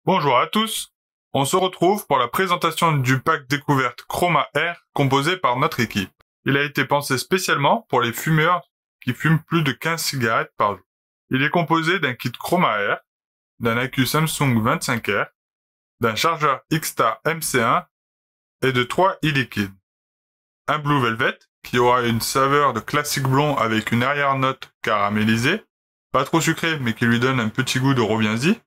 Bonjour à tous. On se retrouve pour la présentation du pack découverte Chroma Air composé par notre équipe. Il a été pensé spécialement pour les fumeurs qui fument plus de 15 cigarettes par jour. Il est composé d'un kit Chroma Air, d'un accu Samsung 25R, d'un chargeur X-Star MC1 et de 3 e-liquides. Un Blue Velvet qui aura une saveur de classique blond avec une arrière-note caramélisée, pas trop sucrée mais qui lui donne un petit goût de reviens-y.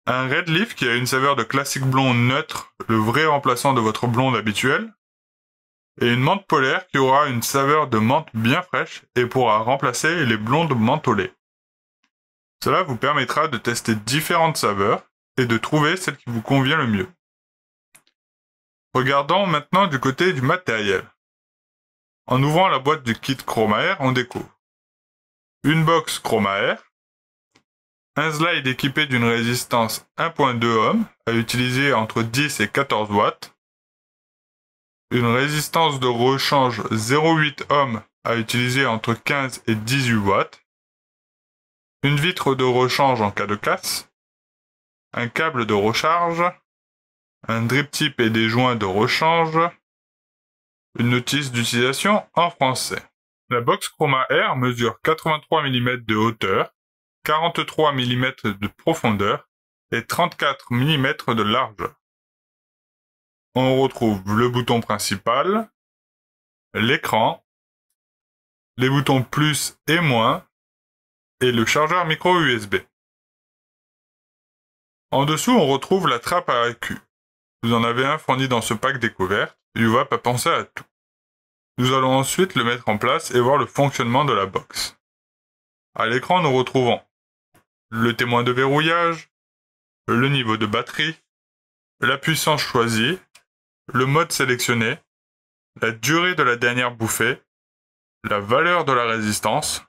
Un Red Leaf qui a une saveur de classique blond neutre, le vrai remplaçant de votre blonde habituelle. Et une menthe polaire qui aura une saveur de menthe bien fraîche et pourra remplacer les blondes mentholées. Cela vous permettra de tester différentes saveurs et de trouver celle qui vous convient le mieux. Regardons maintenant du côté du matériel. En ouvrant la boîte du kit Chroma Air, on découvre une box Chroma Air, un slide équipé d'une résistance 1.2 ohms à utiliser entre 10 et 14 watts, une résistance de rechange 0,8 ohms à utiliser entre 15 et 18 watts, une vitre de rechange en cas de casse, un câble de recharge, un drip tip et des joints de rechange, une notice d'utilisation en français. La box Chroma Air mesure 83 mm de hauteur, 43 mm de profondeur et 34 mm de largeur. On retrouve le bouton principal, l'écran, les boutons plus et moins, et le chargeur micro USB. En dessous, on retrouve la trappe à accu. Vous en avez un fourni dans ce pack découverte, UVAP a pensé à tout. Nous allons ensuite le mettre en place et voir le fonctionnement de la box. À l'écran, nous retrouvons le témoin de verrouillage, le niveau de batterie, la puissance choisie, le mode sélectionné, la durée de la dernière bouffée, la valeur de la résistance,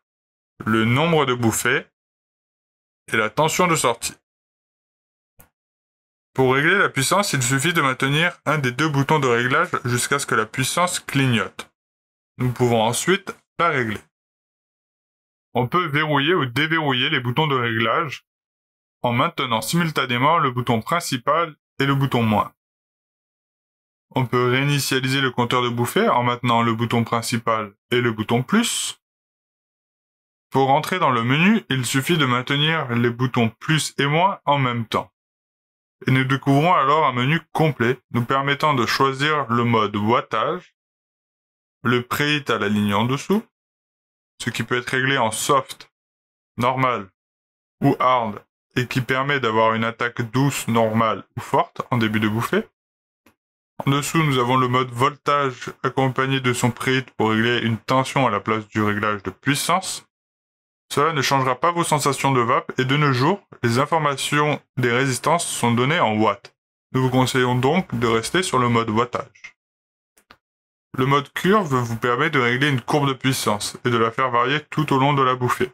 le nombre de bouffées et la tension de sortie. Pour régler la puissance, il suffit de maintenir un des deux boutons de réglage jusqu'à ce que la puissance clignote. Nous pouvons ensuite la régler. On peut verrouiller ou déverrouiller les boutons de réglage en maintenant simultanément le bouton principal et le bouton moins. On peut réinitialiser le compteur de bouffée en maintenant le bouton principal et le bouton plus. Pour entrer dans le menu, il suffit de maintenir les boutons plus et moins en même temps. Et nous découvrons alors un menu complet nous permettant de choisir le mode wattage, le preheat à la ligne en dessous, ce qui peut être réglé en soft, normal ou hard et qui permet d'avoir une attaque douce, normale ou forte en début de bouffée. En dessous, nous avons le mode voltage accompagné de son preheat pour régler une tension à la place du réglage de puissance. Cela ne changera pas vos sensations de vape et de nos jours, les informations des résistances sont données en watts. Nous vous conseillons donc de rester sur le mode wattage. Le mode curve vous permet de régler une courbe de puissance et de la faire varier tout au long de la bouffée.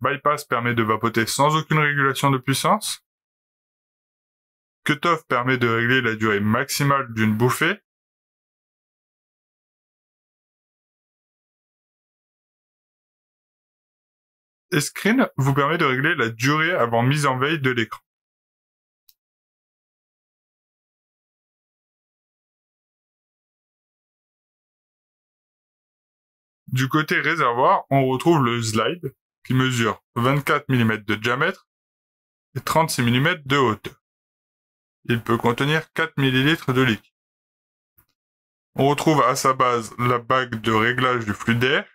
Bypass permet de vapoter sans aucune régulation de puissance. Cutoff permet de régler la durée maximale d'une bouffée. Et Screen vous permet de régler la durée avant mise en veille de l'écran. Du côté réservoir, on retrouve le slide qui mesure 24 mm de diamètre et 36 mm de hauteur. Il peut contenir 4 ml de liquide. On retrouve à sa base la bague de réglage du flux d'air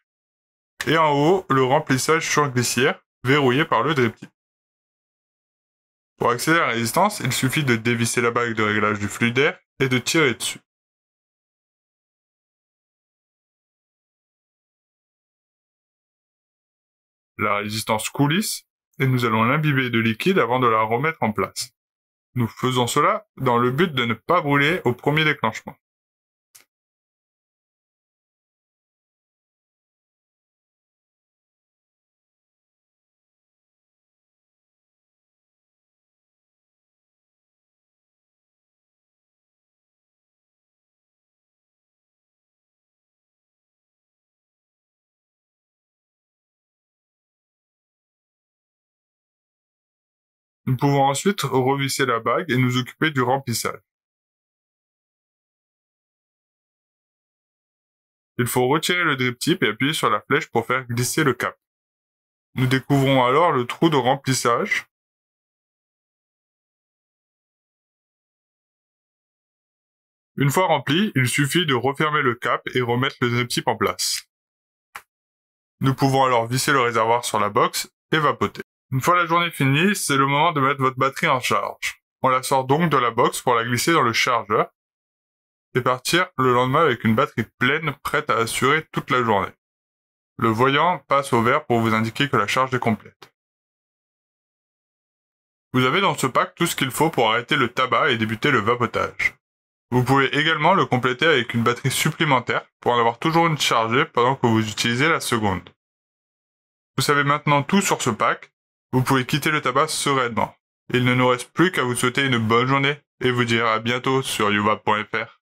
et en haut le remplissage sur glissière verrouillé par le drip tip. Pour accéder à la résistance, il suffit de dévisser la bague de réglage du flux d'air et de tirer dessus. La résistance coulisse et nous allons l'imbiber de liquide avant de la remettre en place. Nous faisons cela dans le but de ne pas brûler au premier déclenchement. Nous pouvons ensuite revisser la bague et nous occuper du remplissage. Il faut retirer le drip tip et appuyer sur la flèche pour faire glisser le cap. Nous découvrons alors le trou de remplissage. Une fois rempli, il suffit de refermer le cap et remettre le drip tip en place. Nous pouvons alors visser le réservoir sur la box et vapoter. Une fois la journée finie, c'est le moment de mettre votre batterie en charge. On la sort donc de la box pour la glisser dans le chargeur et partir le lendemain avec une batterie pleine prête à assurer toute la journée. Le voyant passe au vert pour vous indiquer que la charge est complète. Vous avez dans ce pack tout ce qu'il faut pour arrêter le tabac et débuter le vapotage. Vous pouvez également le compléter avec une batterie supplémentaire pour en avoir toujours une chargée pendant que vous utilisez la seconde. Vous savez maintenant tout sur ce pack, vous pouvez quitter le tabac sereinement. Il ne nous reste plus qu'à vous souhaiter une bonne journée et vous dire à bientôt sur youvap.fr.